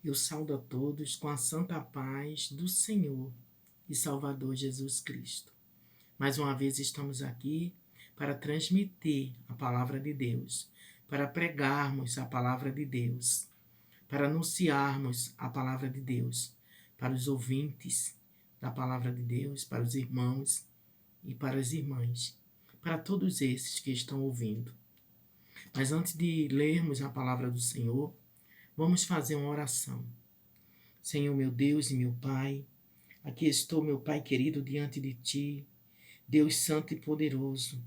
Eu saúdo a todos com a santa paz do Senhor e Salvador Jesus Cristo. Mais uma vez estamos aqui para transmitir a palavra de Deus, para pregarmos a palavra de Deus, para anunciarmos a palavra de Deus para os ouvintes da palavra de Deus, para os irmãos e para as irmãs, para todos esses que estão ouvindo. Mas antes de lermos a palavra do Senhor, vamos fazer uma oração. Senhor, meu Deus e meu Pai, aqui estou, meu Pai querido, diante de Ti, Deus Santo e Poderoso,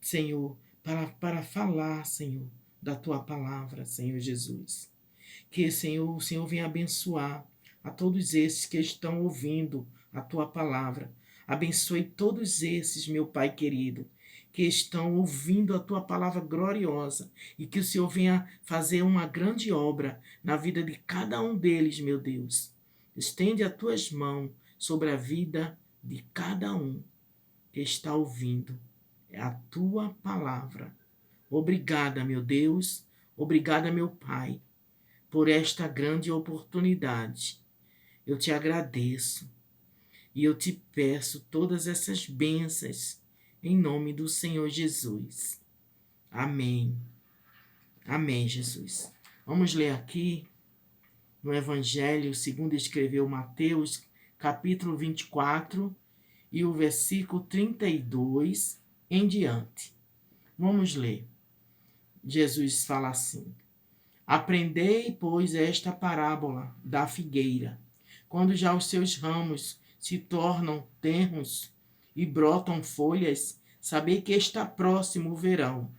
Senhor, para falar, Senhor, da Tua palavra, Senhor Jesus. Que, Senhor, o Senhor venha abençoar a todos esses que estão ouvindo a Tua palavra. Abençoe todos esses, meu Pai querido, que estão ouvindo a Tua palavra gloriosa e que o Senhor venha fazer uma grande obra na vida de cada um deles, meu Deus. Estende as Tuas mãos sobre a vida de cada um que está ouvindo a Tua palavra. Obrigada, meu Deus, obrigada, meu Pai, por esta grande oportunidade. Eu te agradeço e eu te peço todas essas bênçãos em nome do Senhor Jesus. Amém. Amém, Jesus. Vamos ler aqui no Evangelho segundo escreveu Mateus, capítulo 24 e o versículo 32 em diante. Vamos ler. Jesus fala assim: Aprendei, pois, esta parábola da figueira. Quando já os seus ramos se tornam tenros e brotam folhas, sabei que está próximo o verão.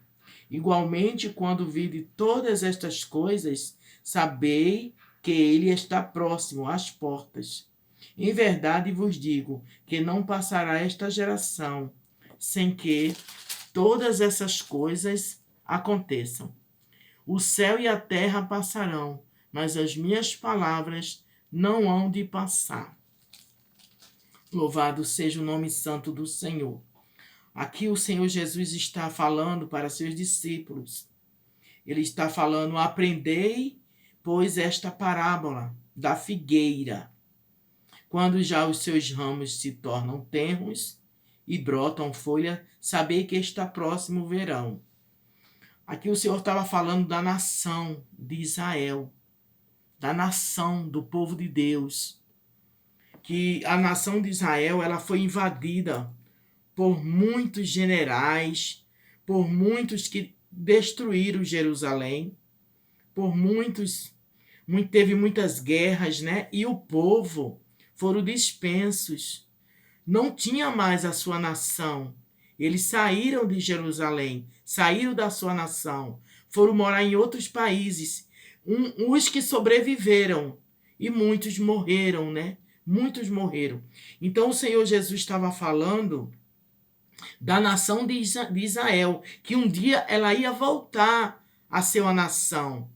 Igualmente, quando vide todas estas coisas, sabei que ele está próximo às portas. Em verdade vos digo que não passará esta geração sem que todas essas coisas aconteçam. O céu e a terra passarão, mas as minhas palavras não hão de passar. Louvado seja o nome santo do Senhor. Aqui o Senhor Jesus está falando para seus discípulos. Ele está falando: aprendei, pois, esta parábola da figueira. Quando já os seus ramos se tornam tenros e brotam folha, sabei que está próximo o verão. Aqui o Senhor estava falando da nação de Israel, da nação do povo de Deus. Que a nação de Israel ela foi invadida por muitos generais, por muitos que destruíram Jerusalém, teve muitas guerras, né? E o povo foram dispensos. Não tinha mais a sua nação. Eles saíram de Jerusalém, saíram da sua nação, foram morar em outros países. Os que sobreviveram e muitos morreram, né? Muitos morreram. Então o Senhor Jesus estava falando da nação de Israel, que um dia ela ia voltar a ser uma nação,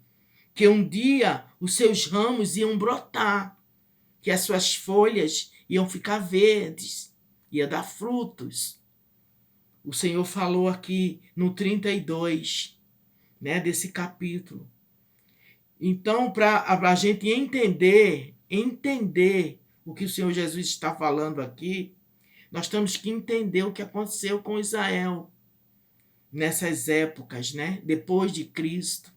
que um dia os seus ramos iam brotar, que as suas folhas iam ficar verdes, ia dar frutos. O Senhor falou aqui no 32, né, desse capítulo. Então, para a gente entender o que o Senhor Jesus está falando aqui, nós temos que entender o que aconteceu com Israel nessas épocas, né? Depois de Cristo,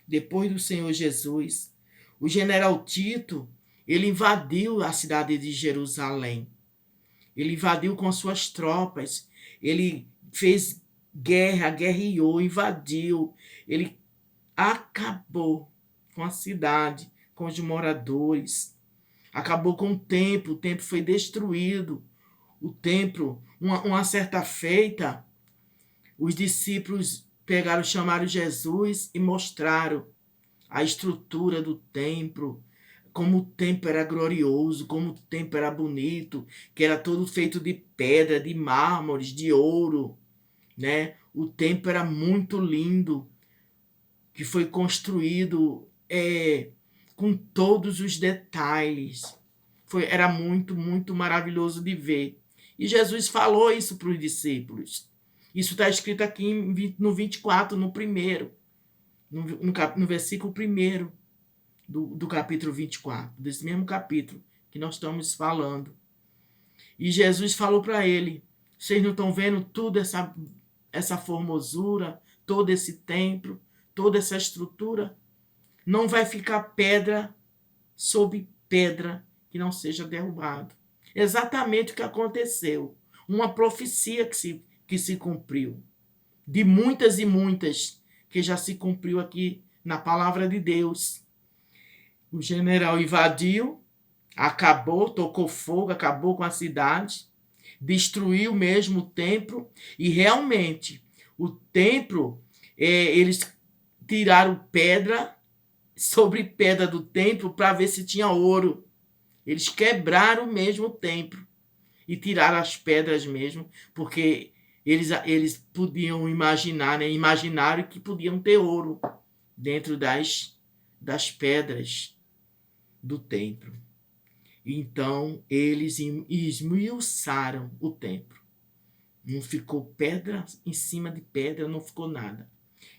depois do Senhor Jesus. O general Tito, ele invadiu a cidade de Jerusalém. Ele invadiu com suas tropas. Ele fez guerra, guerreou, invadiu. Ele acabou com a cidade, com os moradores. Acabou com o templo foi destruído. O templo, uma certa feita, os discípulos chamaram Jesus e mostraram a estrutura do templo, como o templo era glorioso, como o templo era bonito, que era todo feito de pedra, de mármores, de ouro, né? O templo era muito lindo, que foi construído com todos os detalhes. Era muito, muito maravilhoso de ver. E Jesus falou isso para os discípulos. Isso está escrito aqui no 24, no primeiro, no versículo 1. do capítulo 24, desse mesmo capítulo que nós estamos falando. E Jesus falou para ele: vocês não estão vendo tudo essa formosura, todo esse templo, toda essa estrutura? Não vai ficar pedra sobre pedra que não seja derrubado. Exatamente o que aconteceu. Uma profecia que se cumpriu. De muitas e muitas que já se cumpriu aqui na palavra de Deus. O general invadiu, acabou, tocou fogo, acabou com a cidade, destruiu mesmo o templo, e realmente o templo, eles tiraram pedra sobre pedra do templo para ver se tinha ouro. Eles quebraram mesmo o templo e tiraram as pedras mesmo, porque eles podiam imaginar, né? Imaginaram que podiam ter ouro dentro das pedras do templo. Então, eles esmiuçaram o templo. Não ficou pedra em cima de pedra, não ficou nada.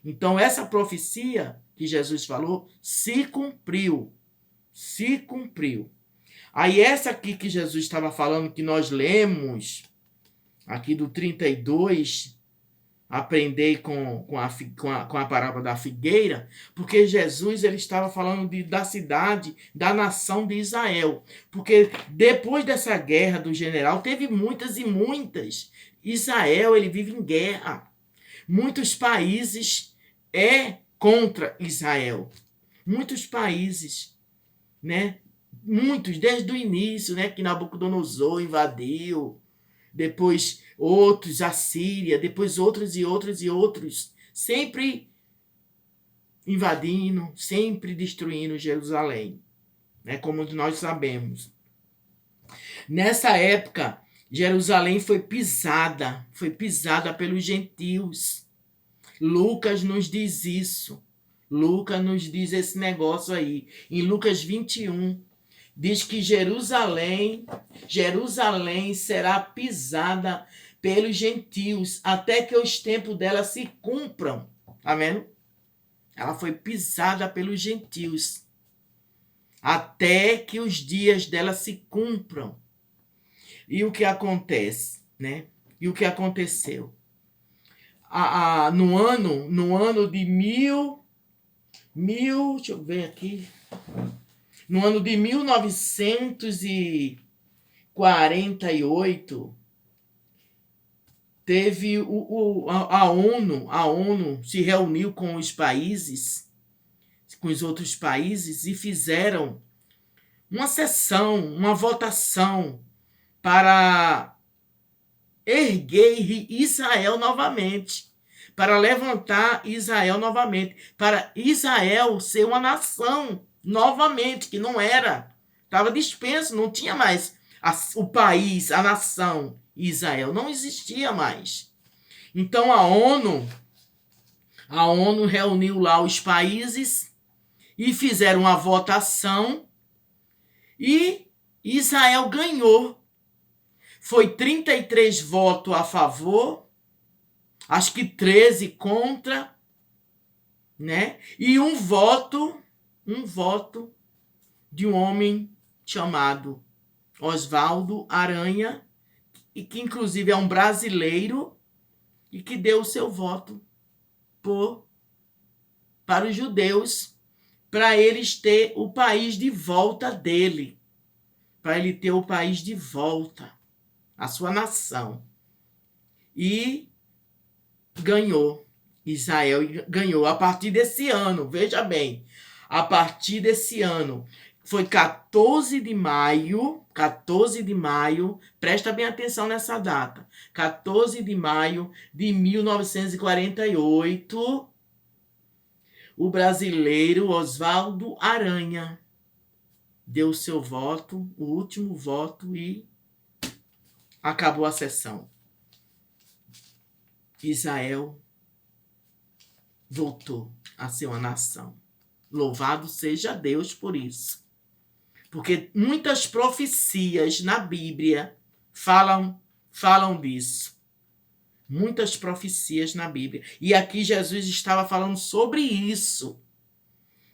Então, essa profecia que Jesus falou se cumpriu. Se cumpriu. Aí, essa aqui que Jesus estava falando, que nós lemos, aqui do 32, aprendei com a parábola da figueira, porque Jesus ele estava falando da cidade, da nação de Israel. Porque depois dessa guerra do general, teve muitas e muitas. Israel, ele vive em guerra. Muitos países contra Israel. Muitos países, né? Muitos, desde o início, né? Que Nabucodonosor invadiu. Depois outros, a Síria, depois outros e outros e outros, sempre invadindo, sempre destruindo Jerusalém, né? Como nós sabemos. Nessa época, Jerusalém foi pisada pelos gentios. Lucas nos diz isso. Lucas nos diz esse negócio aí. Em Lucas 21, diz que Jerusalém será pisada pelos gentios até que os tempos dela se cumpram. Tá vendo? Ela foi pisada pelos gentios até que os dias dela se cumpram. E o que acontece, né? E o que aconteceu? No ano de deixa eu ver aqui. No ano de 1948, teve a ONU se reuniu com os países, com os outros países, e fizeram uma sessão, uma votação para erguer Israel novamente, para levantar Israel novamente, para Israel ser uma nação novamente, que não era, estava dispenso, não tinha mais o país, a nação Israel, não existia mais. Então a ONU reuniu lá os países e fizeram uma votação e Israel ganhou. Foi 33 votos a favor, acho que 13 contra, né? E um voto de um homem chamado Oswaldo Aranha, e que inclusive é um brasileiro, e que deu o seu voto para os judeus, para eles ter o país de volta dele, para ele ter o país de volta, a sua nação. E ganhou. Israel ganhou a partir desse ano, veja bem, a partir desse ano. Foi 14 de maio, presta bem atenção nessa data, 14 de maio de 1948, o brasileiro Oswaldo Aranha deu seu voto, o último voto, e acabou a sessão. Israel voltou a ser uma nação. Louvado seja Deus por isso. Porque muitas profecias na Bíblia falam disso. Muitas profecias na Bíblia. E aqui Jesus estava falando sobre isso.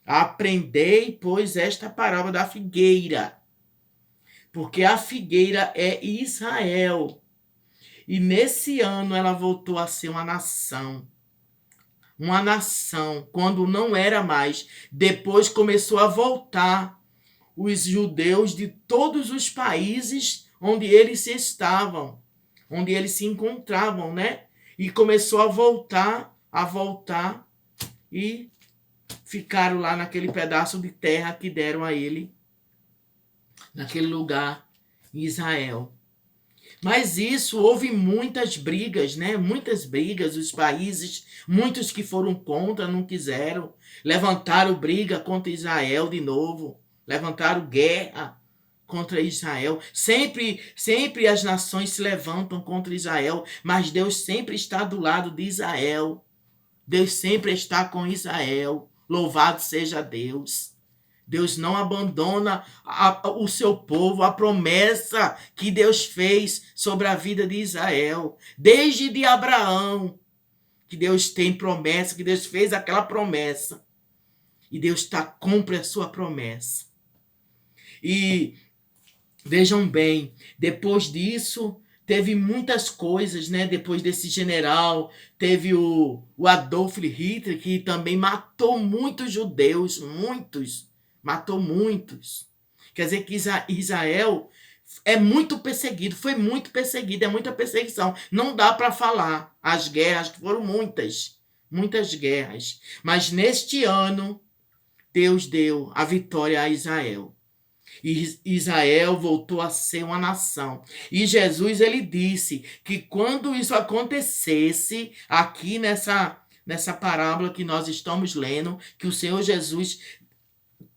Aprendei, pois, esta parábola da figueira, porque a figueira é Israel. E nesse ano ela voltou a ser uma nação. Uma nação, quando não era mais. Depois começou a voltar os judeus de todos os países onde eles estavam, onde eles se encontravam, né? E começou a voltar e ficaram lá naquele pedaço de terra que deram a ele, naquele lugar, em Israel. Mas isso, houve muitas brigas, né? Muitas brigas, os países, muitos que foram contra, não quiseram, levantaram briga contra Israel de novo, levantaram guerra contra Israel. Sempre as nações se levantam contra Israel, mas Deus sempre está do lado de Israel. Deus sempre está com Israel. Louvado seja Deus. Deus não abandona o seu povo, a promessa que Deus fez sobre a vida de Israel. Desde de Abraão, que Deus tem promessa, que Deus fez aquela promessa. E Deus cumpre a sua promessa. E vejam bem, depois disso, teve muitas coisas, né? Depois desse general, teve o Adolf Hitler, que também matou muitos judeus, muitos. Matou muitos. Quer dizer que Israel é muito perseguido, foi muito perseguido, é muita perseguição. Não dá para falar. As guerras foram muitas, muitas guerras. Mas neste ano, Deus deu a vitória a Israel. E Israel voltou a ser uma nação. E Jesus, ele disse que quando isso acontecesse, aqui nessa parábola que nós estamos lendo, que o Senhor Jesus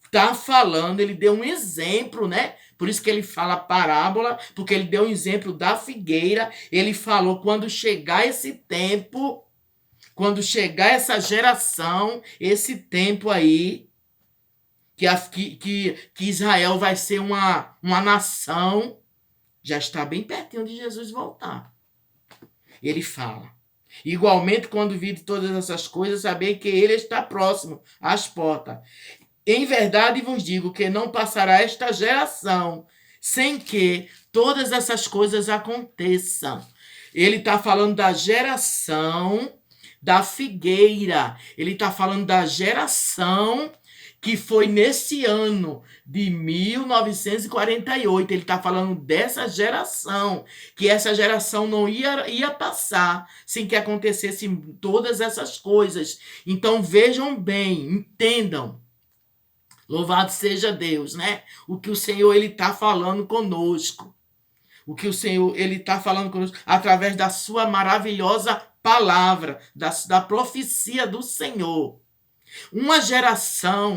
está falando, ele deu um exemplo, né? Por isso que ele fala parábola, porque ele deu um exemplo da figueira. Ele falou, quando chegar esse tempo, quando chegar essa geração, esse tempo aí, que Israel vai ser uma nação, já está bem pertinho de Jesus voltar. Ele fala. Igualmente, quando vir todas essas coisas, saber que ele está próximo às portas. Em verdade vos digo que não passará esta geração sem que todas essas coisas aconteçam. Ele está falando da geração da figueira. Ele está falando da geração que foi nesse ano de 1948. Ele está falando dessa geração, que essa geração não ia passar sem que acontecessem todas essas coisas. Então vejam bem, entendam. Louvado seja Deus, né? O que o Senhor ele está falando conosco. O que o Senhor ele está falando conosco através da sua maravilhosa palavra, da profecia do Senhor. Uma geração,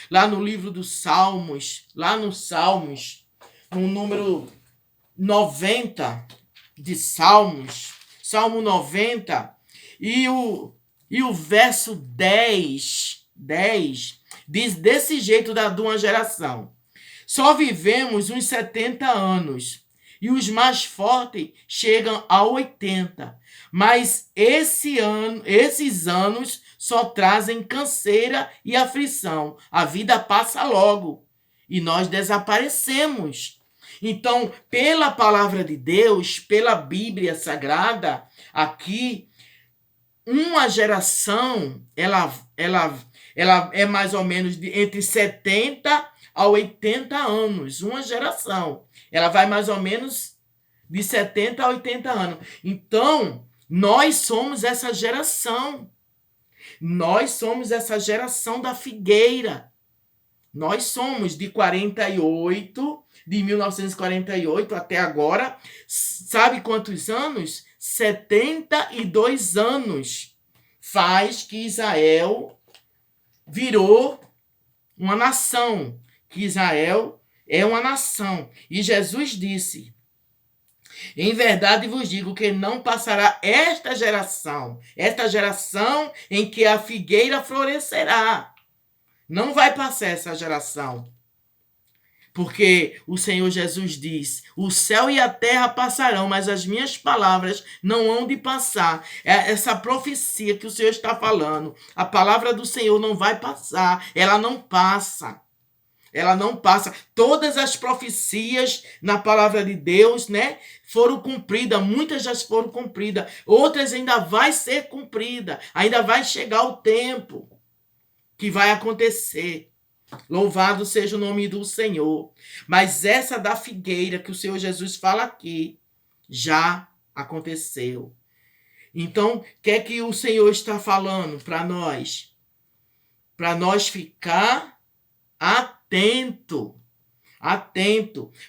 lá no livro dos Salmos, lá nos Salmos, no número 90 de Salmos, Salmo 90, e o verso 10 diz desse jeito de uma geração. Só vivemos uns 70 anos e os mais fortes chegam a 80. Mas esses anos só trazem canseira e aflição. A vida passa logo e nós desaparecemos. Então, pela palavra de Deus, pela Bíblia Sagrada, aqui, uma geração, ela é mais ou menos entre 70 a 80 anos. Uma geração. Ela vai mais ou menos de 70 a 80 anos. Então, nós somos essa geração. Nós somos essa geração da figueira. Nós somos de 1948 até agora. Sabe quantos anos? 72 anos faz que Israel virou uma nação, que Israel é uma nação. E Jesus disse, em verdade vos digo que não passará esta geração em que a figueira florescerá. Não vai passar essa geração. Porque o Senhor Jesus diz: o céu e a terra passarão, mas as minhas palavras não hão de passar. É essa profecia que o Senhor está falando. A palavra do Senhor não vai passar, ela não passa. Ela não passa. Todas as profecias na palavra de Deus, né, foram cumpridas. Muitas já foram cumpridas. Outras ainda vai ser cumprida. Ainda vai chegar o tempo que vai acontecer. Louvado seja o nome do Senhor. Mas essa da figueira que o Senhor Jesus fala aqui já aconteceu. Então, o que é que o Senhor está falando para nós? Para nós ficar atento,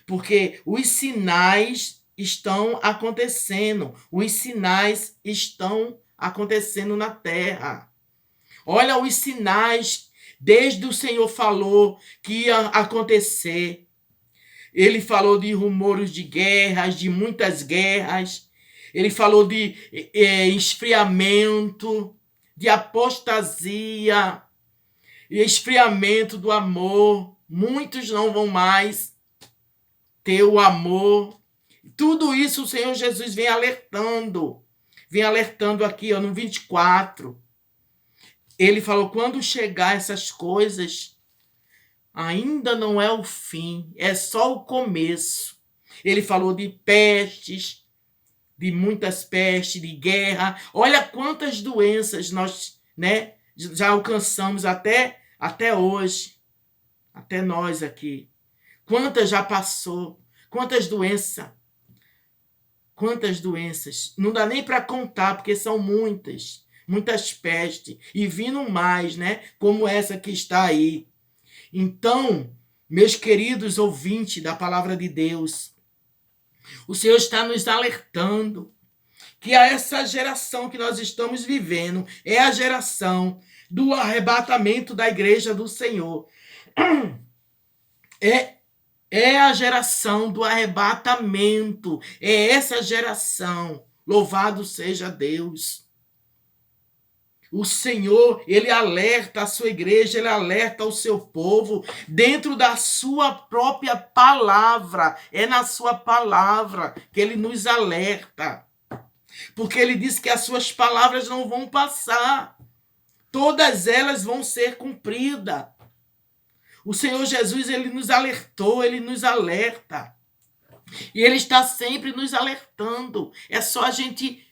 porque os sinais estão acontecendo, os sinais estão acontecendo na terra. Olha os sinais, desde o Senhor falou que ia acontecer. Ele falou de rumores de guerras, de muitas guerras. Ele falou de esfriamento, de apostasia, esfriamento do amor. Muitos não vão mais ter o amor. Tudo isso o Senhor Jesus vem alertando. Vem alertando aqui, ó, no 24. Ele falou, quando chegar essas coisas, ainda não é o fim, é só o começo. Ele falou de pestes, de muitas pestes, de guerra. Olha quantas doenças nós, né, já alcançamos até hoje. Até nós aqui. Quantas já passou? Quantas doenças? Quantas doenças? Não dá nem para contar, porque são muitas. Muitas pestes. E vindo mais, né? Como essa que está aí. Então, meus queridos ouvintes da palavra de Deus, o Senhor está nos alertando que essa geração que nós estamos vivendo é a geração do arrebatamento da igreja do Senhor. É a geração do arrebatamento. É essa geração. Louvado seja Deus. O Senhor, ele alerta a sua igreja, ele alerta o seu povo dentro da sua própria palavra. É na sua palavra que ele nos alerta. Porque ele diz que as suas palavras não vão passar. Todas elas vão ser cumpridas. O Senhor Jesus, ele nos alertou, ele nos alerta. E ele está sempre nos alertando. É só a gente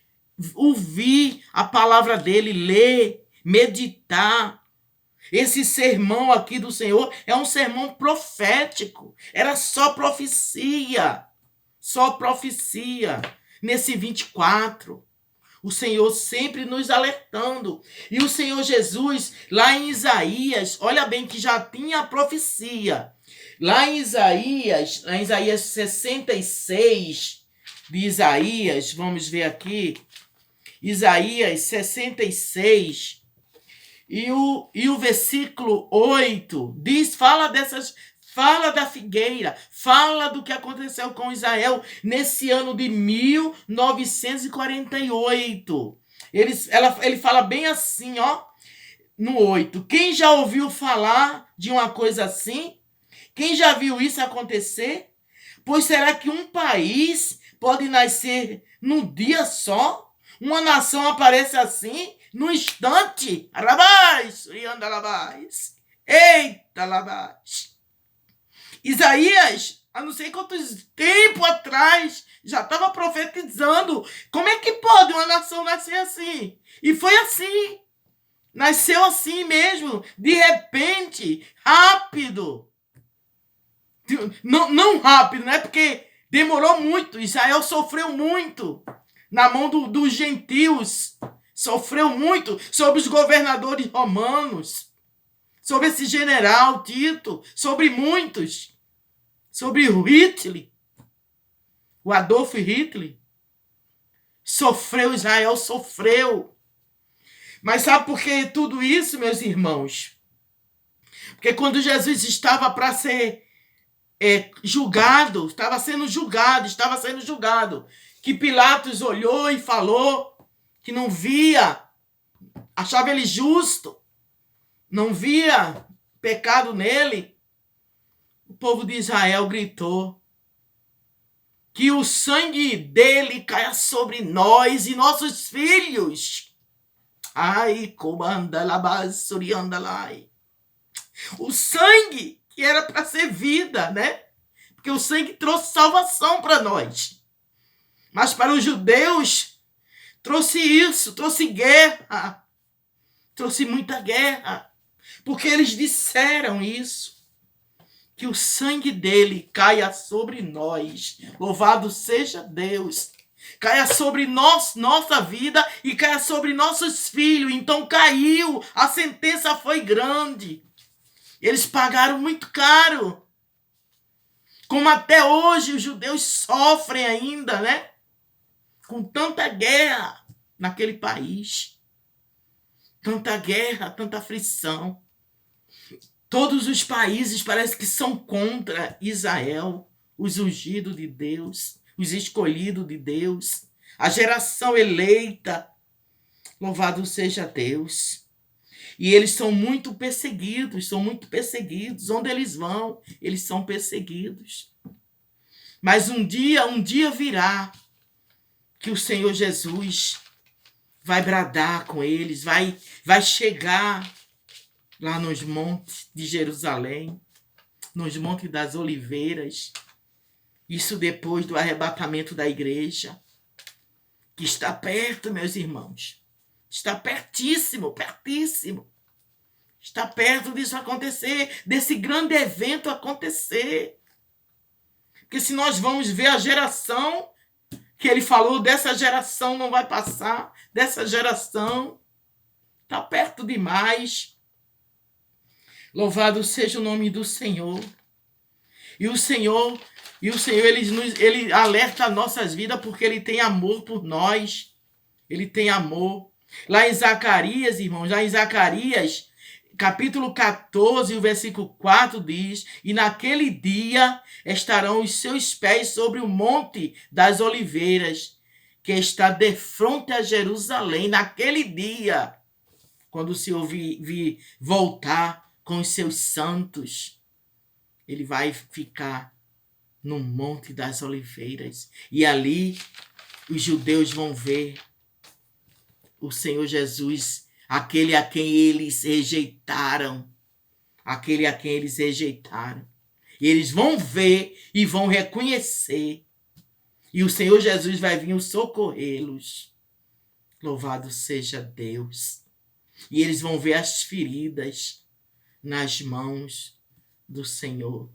ouvir a palavra dele, ler, meditar. Esse sermão aqui do Senhor é um sermão profético. Era só profecia. Só profecia. Nesse 24. O Senhor sempre nos alertando. E o Senhor Jesus, lá em Isaías, olha bem que já tinha a profecia. Lá em Isaías 66, de Isaías, vamos ver aqui. Isaías 66, e o versículo 8 diz, fala da figueira, fala do que aconteceu com Israel nesse ano de 1948. Ele fala bem assim, ó, no 8. Quem já ouviu falar de uma coisa assim? Quem já viu isso acontecer? Pois será que um país pode nascer num dia só? Uma nação aparece assim, num instante? Arabás, anda labás. Eita, labás. Isaías, há não sei quantos tempo atrás, já estava profetizando. Como é que pode uma nação nascer assim? E foi assim. Nasceu assim mesmo, de repente, rápido. Não rápido, né? Porque demorou muito. Israel sofreu muito na mão dos gentios. Sofreu muito sobre os governadores romanos. Sobre esse general Tito. Sobre muitos. Sobre o Hitler. O Adolf Hitler. Sofreu, Israel sofreu. Mas sabe por que tudo isso, meus irmãos? Porque quando Jesus estava para ser julgado, estava sendo julgado, que Pilatos olhou e falou que não via, achava ele justo, não via pecado nele. povo de Israel gritou: que o sangue dele caia sobre nós e nossos filhos. Ai, comanda labasuriandalai. O sangue que era para ser vida, né? Porque o sangue trouxe salvação para nós. Mas para os judeus, trouxe isso, trouxe guerra. Trouxe muita guerra. Porque eles disseram isso. Que o sangue dele caia sobre nós. Louvado seja Deus. Caia sobre nossa vida e caia sobre nossos filhos. Então caiu. A sentença foi grande. Eles pagaram muito caro. Como até hoje os judeus sofrem ainda, né? Com tanta guerra naquele país. Tanta guerra, tanta aflição. Todos os países parece que são contra Israel, os ungidos de Deus, os escolhidos de Deus, a geração eleita. Louvado seja Deus. E eles são muito perseguidos, Onde eles vão, eles são perseguidos. Mas um dia virá que o Senhor Jesus vai bradar com eles, vai chegar lá nos montes de Jerusalém, nos montes das oliveiras. Isso depois do arrebatamento da igreja, que está perto, meus irmãos. Está pertíssimo, pertíssimo. Está perto disso acontecer, desse grande evento acontecer. Porque se nós vamos ver a geração que ele falou, dessa geração não vai passar, dessa geração, está perto demais. Louvado seja o nome do Senhor. E o Senhor, ele alerta as nossas vidas porque ele tem amor por nós. Ele tem amor. Lá em Zacarias, irmãos, capítulo 14, o versículo 4 diz: e naquele dia estarão os seus pés sobre o monte das oliveiras, que está de frente a Jerusalém. Naquele dia, quando o Senhor vir voltar com os seus santos, ele vai ficar no monte das oliveiras. E ali os judeus vão ver o Senhor Jesus, aquele a quem eles rejeitaram. Aquele a quem eles rejeitaram. E eles vão ver e vão reconhecer. E o Senhor Jesus vai vir socorrê-los. Louvado seja Deus. E eles vão ver as feridas nas mãos do Senhor.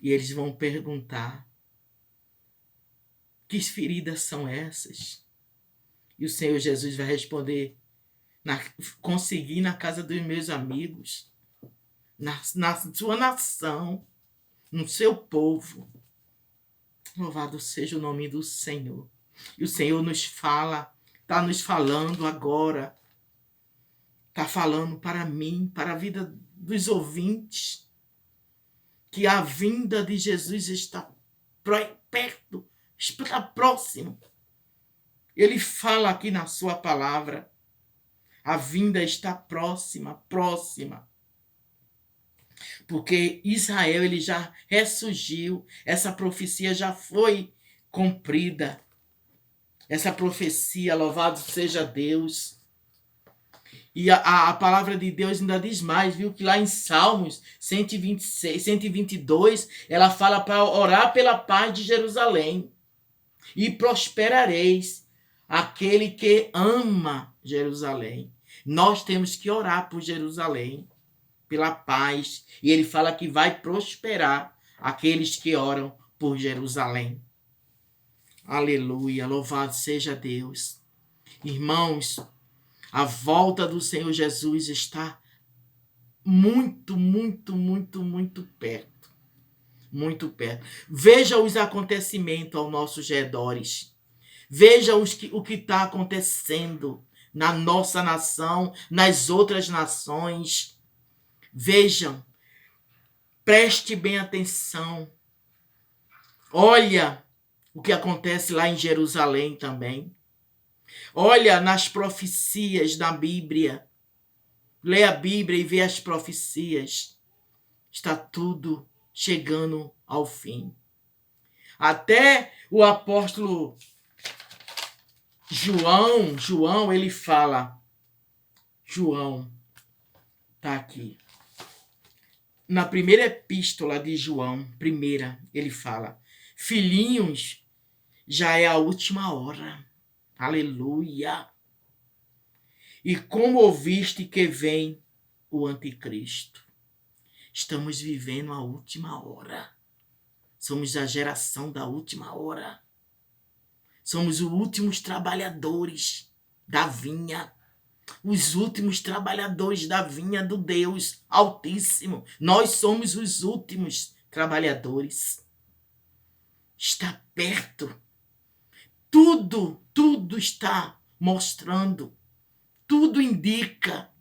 E eles vão perguntar: que feridas são essas? E o Senhor Jesus vai responder: consegui na casa dos meus amigos, na sua nação, no seu povo. Louvado seja o nome do Senhor. E o Senhor nos fala, está nos falando agora, está falando para mim, para a vida dos ouvintes, que a vinda de Jesus está perto, está próximo. Ele fala aqui na sua palavra, a vinda está próxima. Porque Israel, ele já ressurgiu, essa profecia já foi cumprida. Essa profecia, louvado seja Deus. E a palavra de Deus ainda diz mais, viu? Que lá em Salmos 122, ela fala para orar pela paz de Jerusalém. E prosperareis aquele que ama Jerusalém. Nós temos que orar por Jerusalém, pela paz. E ele fala que vai prosperar aqueles que oram por Jerusalém. Aleluia, louvado seja Deus. Irmãos, a volta do Senhor Jesus está muito perto. Muito perto. Veja os acontecimentos aos nossos redores. Veja o que está acontecendo na nossa nação, nas outras nações. Vejam, preste bem atenção. Olha o que acontece lá em Jerusalém também. Olha nas profecias da Bíblia. Lê a Bíblia e vê as profecias. Está tudo chegando ao fim. Até o apóstolo João, ele fala, João, tá aqui. Na primeira epístola de João, ele fala, filhinhos, já é a última hora. Aleluia. E como ouviste que vem o anticristo? Estamos vivendo a última hora. Somos a geração da última hora. Somos os últimos trabalhadores da vinha. Os últimos trabalhadores da vinha do Deus Altíssimo. Nós somos os últimos trabalhadores. Está perto. Tudo está mostrando. Tudo indica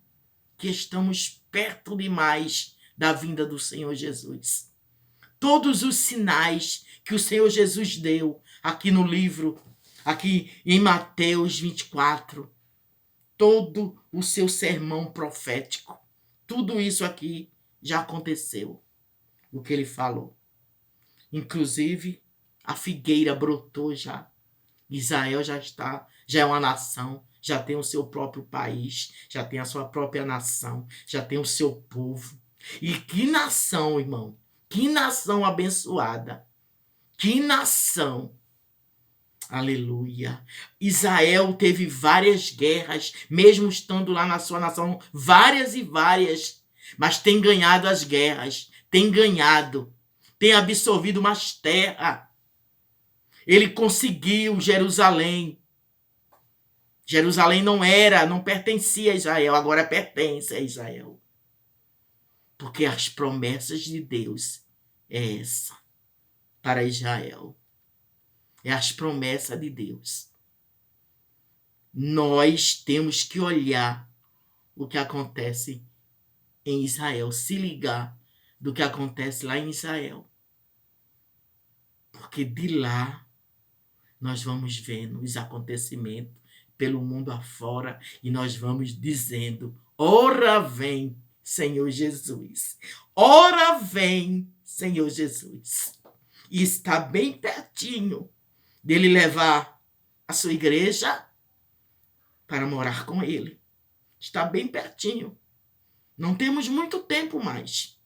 que estamos perto demais da vinda do Senhor Jesus. Todos os sinais que o Senhor Jesus deu aqui no livro, aqui em Mateus 24, todo o seu sermão profético, tudo isso aqui já aconteceu, o que ele falou. Inclusive, a figueira brotou já. Israel já é uma nação, já tem o seu próprio país, já tem a sua própria nação, já tem o seu povo. E que nação, irmão, que nação abençoada, que nação. Aleluia. Israel teve várias guerras, mesmo estando lá na sua nação, várias e várias, mas tem ganhado as guerras, tem ganhado, tem absorvido mais terra. Ele conseguiu Jerusalém. Jerusalém não pertencia a Israel, agora pertence a Israel. Porque as promessas de Deus é essa para Israel. É as promessas de Deus. Nós temos que olhar o que acontece em Israel, se ligar do que acontece lá em Israel. Porque de lá nós vamos vendo os acontecimentos pelo mundo afora e nós vamos dizendo, ora vem, Senhor Jesus. Ora vem, Senhor Jesus. E está bem pertinho dele levar a sua igreja para morar com ele. Está bem pertinho. Não temos muito tempo mais.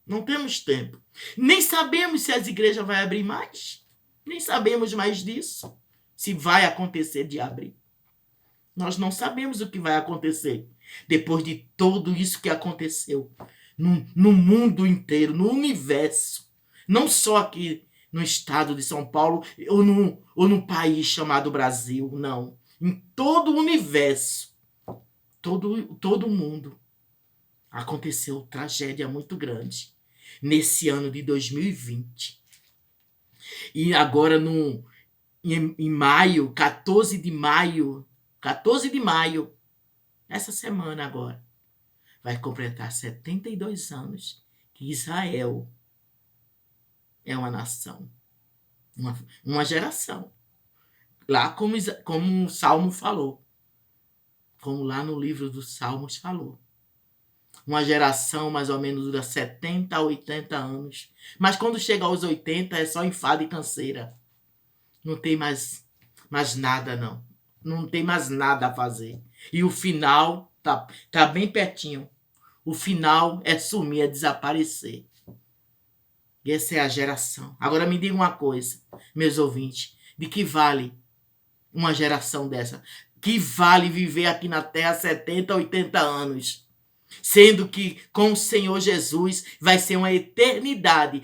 Não temos tempo. Nem sabemos se as igrejas vão abrir mais. Nem sabemos mais disso. Se vai acontecer de abrir. Nós não sabemos o que vai acontecer depois de tudo isso que aconteceu no mundo inteiro, no universo. Não só aqui no estado de São Paulo ou no país chamado Brasil, não. Em todo o universo, todo o mundo, aconteceu tragédia muito grande nesse ano de 2020. E agora em maio, 14 de maio, essa semana agora, vai completar 72 anos que Israel é uma nação, uma geração. Lá como o Salmo falou, como lá no livro dos Salmos falou. Uma geração mais ou menos dura 70 a 80 anos. Mas quando chega aos 80 é só enfado e canseira. Não tem mais nada, não. Não tem mais nada a fazer. E o final tá bem pertinho. O final é sumir, é desaparecer. E essa é a geração. Agora me diga uma coisa, meus ouvintes. De que vale uma geração dessa? Que vale viver aqui na Terra 70, 80 anos? Sendo que com o Senhor Jesus vai ser uma eternidade.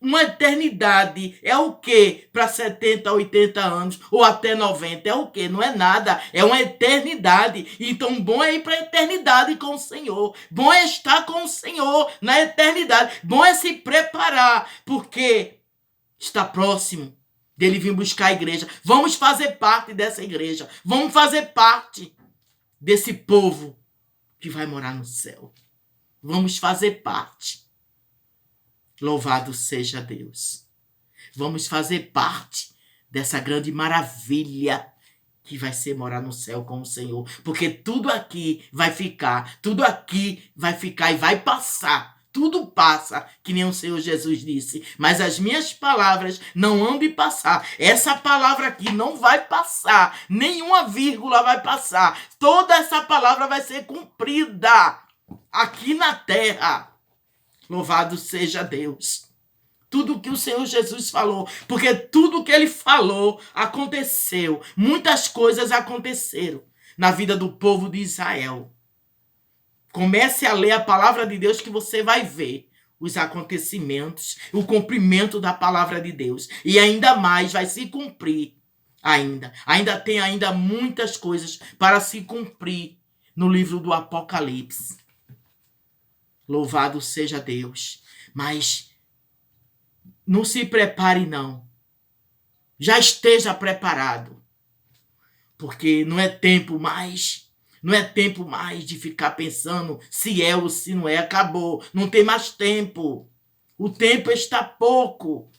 Uma eternidade é o quê? Para 70, 80 anos ou até 90 é o quê? Não é nada, é uma eternidade. Então bom é ir para a eternidade com o Senhor. Bom é estar com o Senhor na eternidade. Bom é se preparar, porque está próximo dele vir buscar a igreja. Vamos fazer parte dessa igreja. Vamos fazer parte desse povo que vai morar no céu. Vamos fazer parte. Louvado seja Deus. Vamos fazer parte dessa grande maravilha que vai ser morar no céu com o Senhor. Porque tudo aqui vai ficar e vai passar. tudo passa, que nem o Senhor Jesus disse, mas as minhas palavras não hão de passar. Essa palavra aqui não vai passar, nenhuma vírgula vai passar. Toda essa palavra vai ser cumprida aqui na terra. Louvado seja Deus. Tudo que o Senhor Jesus falou, porque tudo que ele falou aconteceu. Muitas coisas aconteceram na vida do povo de Israel. Comece a ler a palavra de Deus que você vai ver os acontecimentos, o cumprimento da palavra de Deus. E ainda mais vai se cumprir ainda. Ainda tem muitas coisas para se cumprir no livro do Apocalipse. Louvado seja Deus. Mas não se prepare, não. Já esteja preparado. Porque não é tempo mais de ficar pensando se é ou se não é. Acabou. Não tem mais tempo. O tempo está pouco.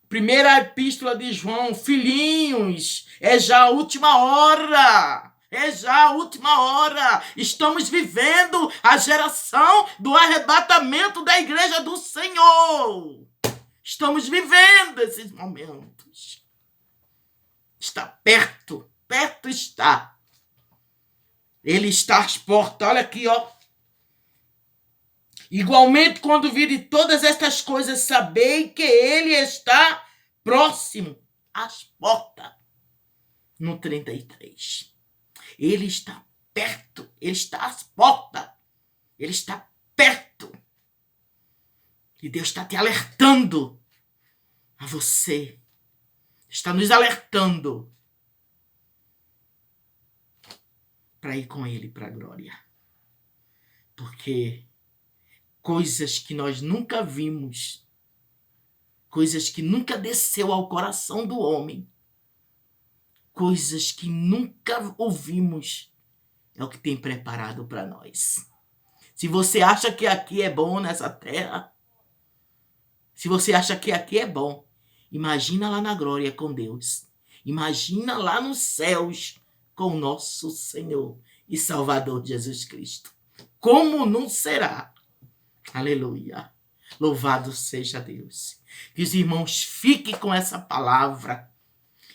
Primeira epístola de João. Filhinhos, é já a última hora. É já a última hora. Estamos vivendo a geração do arrebatamento da igreja do Senhor. Estamos vivendo esses momentos. Está perto. Perto está. Ele está às portas. Olha aqui, ó. Igualmente, quando virem todas estas coisas, sabei que ele está próximo às portas. No 33. Ele está perto. Ele está às portas. Ele está perto. E Deus está te alertando a você. Está nos alertando para ir com ele para a glória. Porque coisas que nós nunca vimos, coisas que nunca desceu ao coração do homem, coisas que nunca ouvimos, é o que tem preparado para nós. Se você acha que aqui é bom nessa terra, se você acha que aqui é bom, imagina lá na glória com Deus. Imagina lá nos céus com o nosso Senhor e Salvador Jesus Cristo. Como não será? Aleluia. Louvado seja Deus. Que os irmãos fiquem com essa palavra.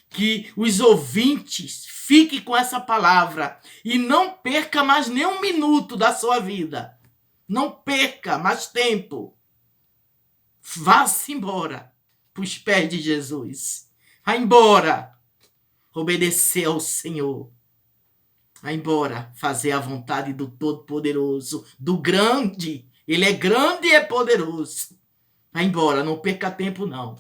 Que os ouvintes fiquem com essa palavra. E não perca mais nem um minuto da sua vida. Não perca mais tempo. Vá-se embora para os pés de Jesus. Vá embora. Obedecer ao Senhor. Vá embora fazer a vontade do Todo-Poderoso, do Grande. Ele é grande e é poderoso. Vá embora, não perca tempo não,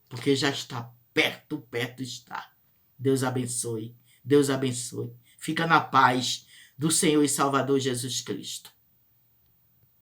porque já está perto está. Deus abençoe, Deus abençoe. Fica na paz do Senhor e Salvador Jesus Cristo.